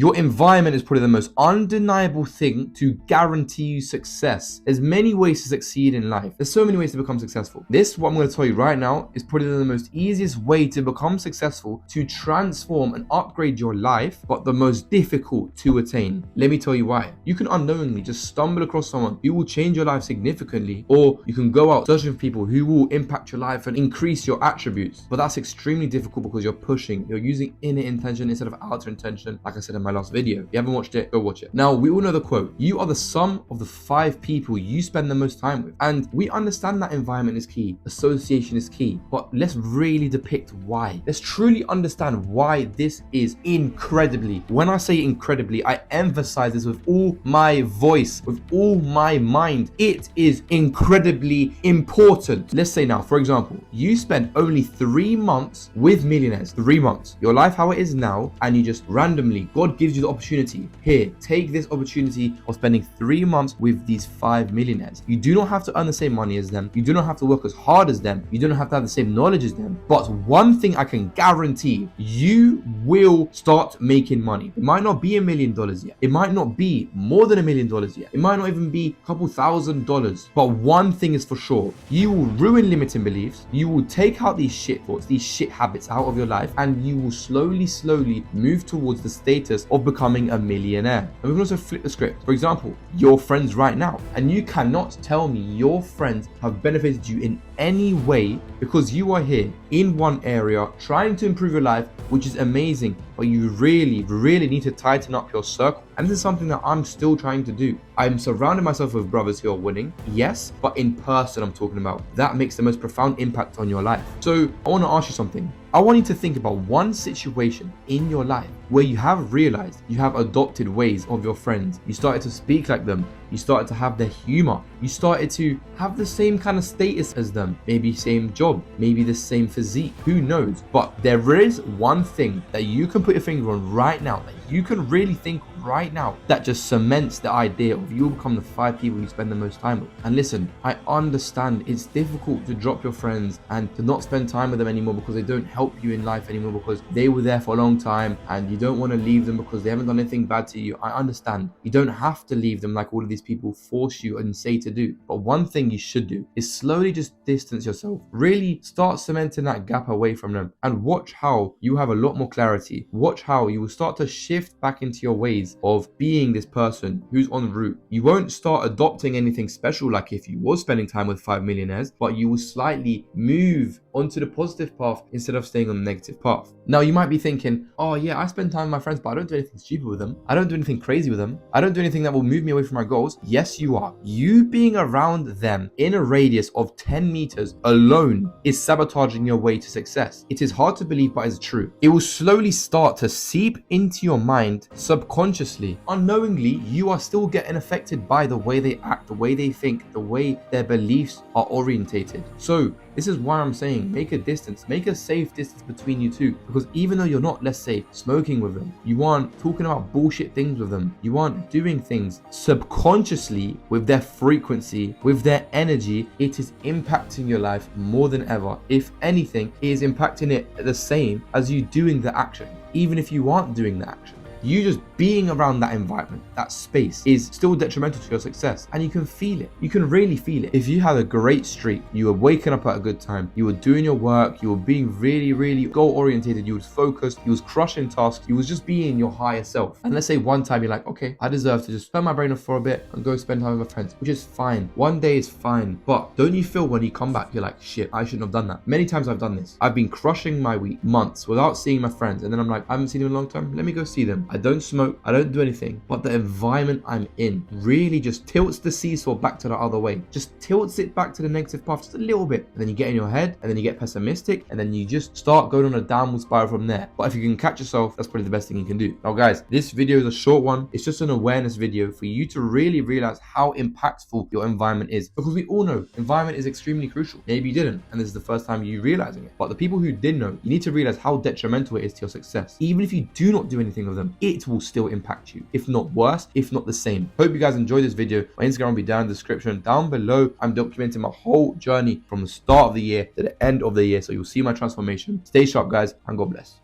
Your environment is probably the most undeniable thing to guarantee you success. There's many ways to succeed in life. There's so many ways to become successful. This, what I'm going to tell you right now, is probably the most easiest way to become successful, to transform and upgrade your life, but the most difficult to attain. Let me tell you why. You can unknowingly just stumble across someone who will change your life significantly, or you can go out searching for people who will impact your life and increase your attributes. But that's extremely difficult because you're using inner intention instead of outer intention, like I said in my last video. If you haven't watched it, go watch it. Now, we all know the quote, you are the sum of the 5 people you spend the most time with. And we understand that environment is key, association is key, but let's really depict why. Let's truly understand why this is incredibly, when I say incredibly, I emphasize this with all my voice, with all my mind. It is incredibly important. Let's say now, for example, you spend only 3 months with millionaires, 3 months, your life how it is now, and you just randomly, God gives you the opportunity. Here, take this opportunity of spending 3 months with these 5 millionaires. You do not have to earn the same money as them. You do not have to work as hard as them. You do not have to have the same knowledge as them. But one thing I can guarantee, you will start making money. It might not be $1 million yet. It might not be more than $1 million yet. It might not even be a couple $1,000s. But one thing is for sure, you will ruin limiting beliefs. You will take out these shit thoughts, these shit habits out of your life, and you will slowly move towards the status of becoming a millionaire. And we can also flip the script. For example, your friends right now, and you cannot tell me your friends have benefited you in any way, because you are here in one area trying to improve your life, which is amazing, but you really need to tighten up your circle. And this is something that I'm still trying to do. I'm surrounding myself with brothers who are winning, yes, but in person I'm talking about. That makes the most profound impact on your life. So I want to ask you something. I want you to think about one situation in your life where you have realized you have adopted ways of your friends. You started to speak like them. You started to have their humor. You started to have the same kind of status as them. Maybe same job, maybe the same physique, who knows? But there is one thing that you can put your finger on right now, that you can really think right now, that just cements the idea of you will become the 5 people you spend the most time with. And listen, I understand it's difficult to drop your friends and to not spend time with them anymore because they don't help you in life anymore, because they were there for a long time and you don't want to leave them because they haven't done anything bad to you. I understand. You don't have to leave them like all of these people force you and say to do. But one thing you should do is slowly just distance yourself. Really start cementing that gap away from them, and watch how you have a lot more clarity. Watch how you will start to shift back into your ways of being this person who's en route. You won't start adopting anything special like if you was spending time with 5 millionaires, but you will slightly move onto the positive path instead of staying on the negative path. Now you might be thinking, oh yeah, I spend time with my friends, but I don't do anything stupid with them. I don't do anything crazy with them. I don't do anything that will move me away from my goals. Yes, you are. You being around them in a radius of 10 meters alone is sabotaging your way to success. It is hard to believe, but it's true. It will slowly start to seep into your mind subconsciously. Unknowingly, you are still getting affected by the way they act, the way they think, the way their beliefs are orientated. So this is why I'm saying make a distance, make a safe distance between you two, because even though you're not, let's say, smoking with them, you aren't talking about bullshit things with them, you aren't doing things subconsciously with their frequency, with their energy, it is impacting your life more than ever. If anything, it is impacting it the same as you doing the action, even if you aren't doing the action. You just being around that environment, that space, is still detrimental to your success, and you can feel it. You can really feel it. If you had a great streak, you were waking up at a good time, you were doing your work, you were being really goal oriented, you was focused, you was crushing tasks, you was just being your higher self. And let's say one time you're like, okay, I deserve to just turn my brain off for a bit and go spend time with my friends, which is fine. One day is fine, but don't you feel when you come back, you're like, shit, I shouldn't have done that. Many times I've done this. I've been crushing my week, months, without seeing my friends, and then I'm like, I haven't seen them in a long time, let me go see them. I don't smoke, I don't do anything, but the environment I'm in really just tilts the seesaw back to the other way, just tilts it back to the negative path just a little bit, and then you get in your head, and then you get pessimistic, and then you just start going on a downward spiral from there. But if you can catch yourself, that's probably the best thing you can do. Now guys, this video is a short one. It's just an awareness video for you to really realize how impactful your environment is, because we all know environment is extremely crucial. Maybe you didn't, and this is the first time you realizing it, but the people who did know, you need to realize how detrimental it is to your success. Even if you do not do anything with them, it will still impact you, if not worse, if not the same. Hope you guys enjoyed this video. My Instagram will be down in the description. Down below, I'm documenting my whole journey from the start of the year to the end of the year, so you'll see my transformation. Stay sharp guys, and God bless.